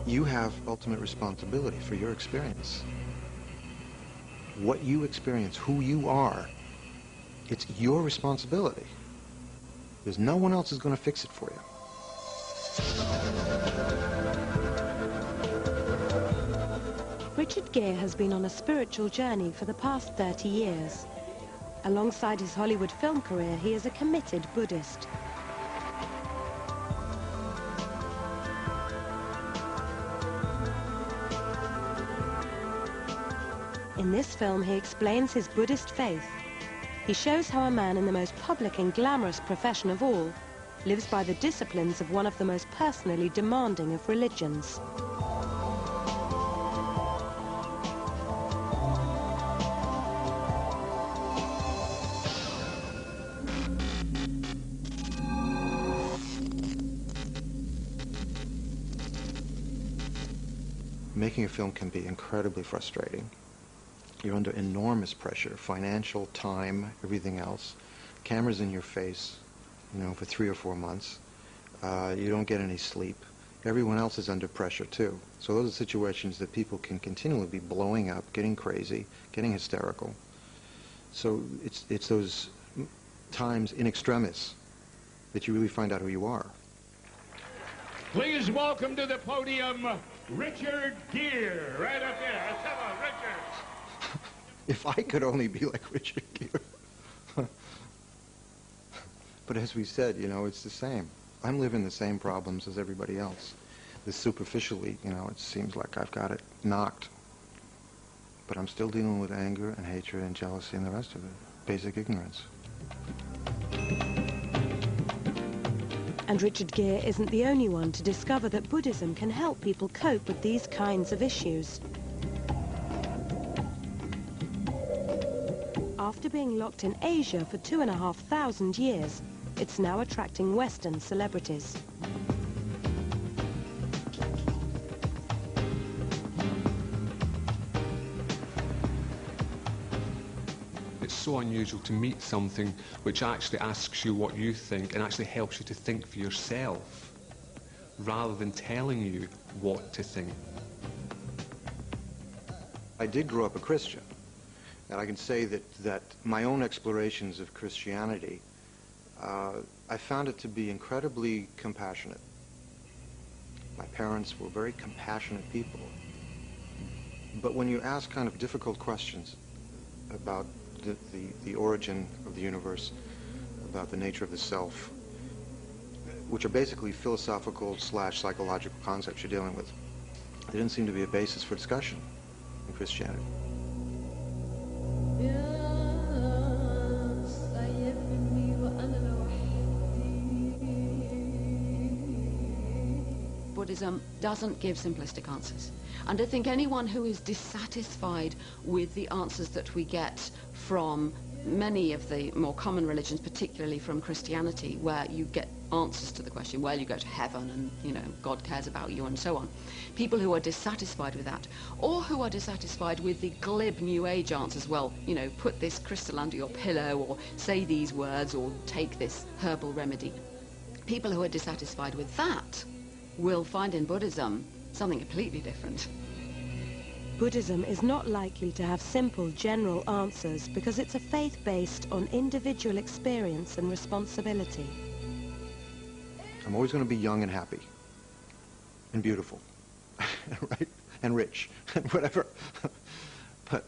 You have ultimate responsibility for your experience. What you experience, who you are, it's your responsibility. There's no one else who's going to fix it for you. Richard Gere has been on a spiritual journey for the past 30 years. Alongside his Hollywood film career, he is a committed Buddhist. In this film, he explains his Buddhist faith. He shows how a man in the most public and glamorous profession of all lives by the disciplines of one of the most personally demanding of religions. Making a film can be incredibly frustrating. You're under enormous pressure, financial, time, everything else. Cameras in your face, you know, for 3 or 4 months. You don't get any sleep. Everyone else is under pressure too. So those are situations that people can continually be blowing up, getting crazy, getting hysterical. So it's those times in extremis that you really find out who you are. Please welcome to the podium, Richard Gere, right up there. Come on, Richard. If I could only be like Richard Gere. But as we said, you know, it's the same. I'm living the same problems as everybody else. This superficially, you know, it seems like I've got it knocked. But I'm still dealing with anger and hatred and jealousy and the rest of it. Basic ignorance. And Richard Gere isn't the only one to discover that Buddhism can help people cope with these kinds of issues. After being locked in Asia for 2,500 years, it's now attracting Western celebrities. It's so unusual to meet something which actually asks you what you think and actually helps you to think for yourself, rather than telling you what to think. I did grow up a Christian, and I can say that my own explorations of Christianity, I found it to be incredibly compassionate. My parents were very compassionate people. But when you ask kind of difficult questions about the origin of the universe, about the nature of the self, which are basically philosophical / psychological concepts you're dealing with, there didn't seem to be a basis for discussion in Christianity. Buddhism doesn't give simplistic answers. And I think anyone who is dissatisfied with the answers that we get from many of the more common religions, particularly from Christianity, where you get answers to the question, well, you go to heaven and, you know, God cares about you and so on. People who are dissatisfied with that, or who are dissatisfied with the glib New Age answers, well, you know, put this crystal under your pillow, or say these words, or take this herbal remedy. People who are dissatisfied with that will find in Buddhism something completely different. Buddhism is not likely to have simple, general answers because it's a faith based on individual experience and responsibility. I'm always going to be young and happy and beautiful, right? And rich and whatever. But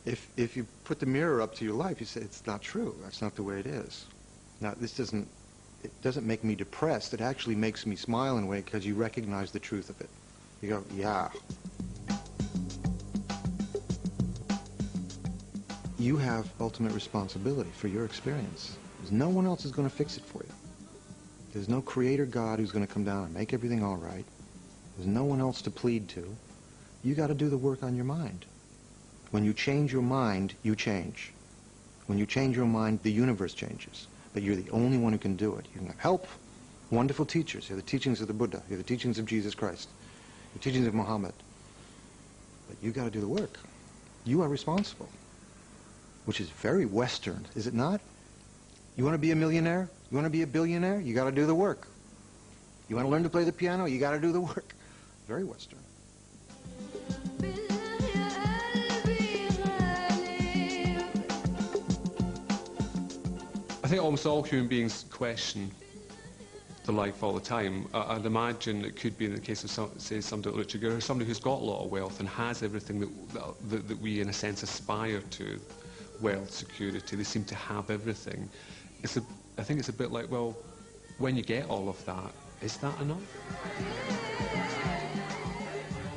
if you put the mirror up to your life, you say, it's not true. That's not the way it is. Now, it doesn't make me depressed. It actually makes me smile in a way because you recognize the truth of it. You go, yeah. You have ultimate responsibility for your experience. There's no one else who's going to fix it for you. There's no creator God who's going to come down and make everything all right. There's no one else to plead to. You got to do the work on your mind. When you change your mind, you change. When you change your mind, the universe changes. But you're the only one who can do it. You can have help, wonderful teachers. You have the teachings of the Buddha. You have the teachings of Jesus Christ. The teachings of Muhammad. But you got to do the work. You are responsible. Which is very Western, is it not? You want to be a millionaire? You want to be a billionaire? You got to do the work. You want to learn to play the piano? You got to do the work. very Western. I think almost all human beings question their life all the time. I'd imagine it could be in the case of, say, somebody like Richard Gere, somebody who's got a lot of wealth and has everything that we, in a sense, aspire to. Wealth, security, they seem to have everything. I think it's a bit like, well, when you get all of that, is that enough?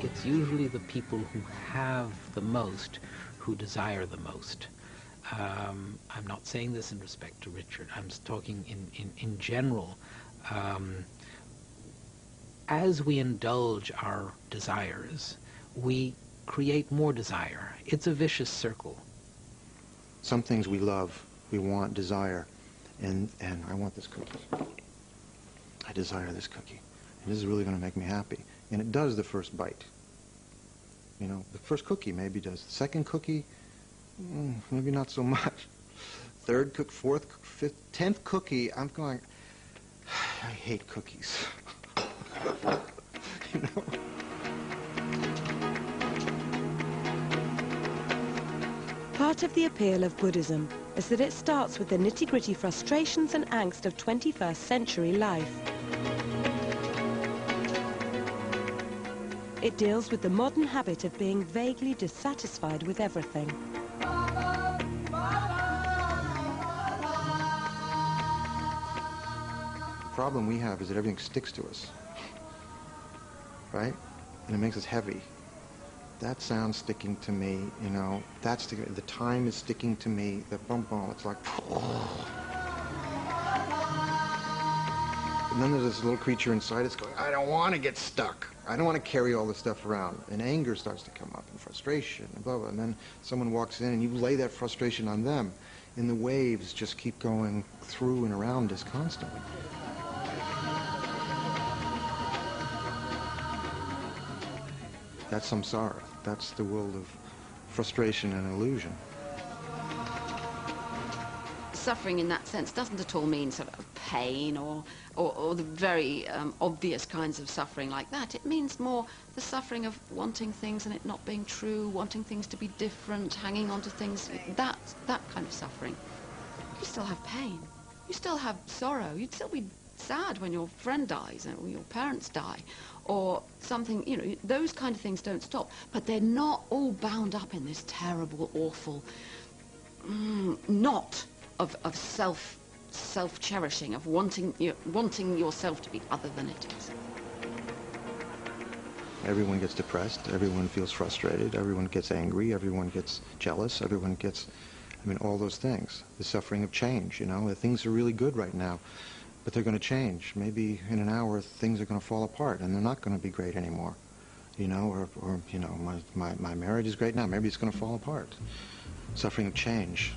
It's usually the people who have the most who desire the most. I'm not saying this in respect to Richard. I'm talking in general. As we indulge our desires, we create more desire. It's a vicious circle. Some things we love, we want, desire, and I want this cookie. I desire this cookie. And this is really going to make me happy. And it does the first bite. You know, the first cookie maybe does. The second cookie, maybe not so much. Third cookie, fourth, fifth, 10th cookie, I'm going, I hate cookies. You know? Part of the appeal of Buddhism is that it starts with the nitty-gritty frustrations and angst of 21st century life. It deals with the modern habit of being vaguely dissatisfied with everything. The problem we have is that everything sticks to us, right? And it makes us heavy. That sound's sticking to me, you know, that's sticking, the time is sticking to me, the bum bum, it's like, and then there's this little creature inside, it's going, I don't want to get stuck. I don't want to carry all this stuff around. And anger starts to come up, and frustration, and blah, blah. And then someone walks in, and you lay that frustration on them. And the waves just keep going through and around us constantly. That's samsara. That's the world of frustration and illusion. Suffering in that sense doesn't at all mean sort of pain or the very obvious kinds of suffering like that. It means more the suffering of wanting things and it not being true, wanting things to be different, hanging on to things, that kind of suffering. You still have pain. You still have sorrow. You'd still be sad when your friend dies or your parents die or something, you know, those kind of things don't stop. But they're not all bound up in this terrible, awful knot of self-cherishing, of wanting yourself to be other than it is. Everyone gets depressed, everyone feels frustrated, everyone gets angry, everyone gets jealous, everyone gets, I mean, all those things. The suffering of change, you know, things are really good right now, but they're going to change. Maybe in an hour things are going to fall apart and they're not going to be great anymore, you know, or you know, my marriage is great now, maybe it's going to fall apart. Suffering of change.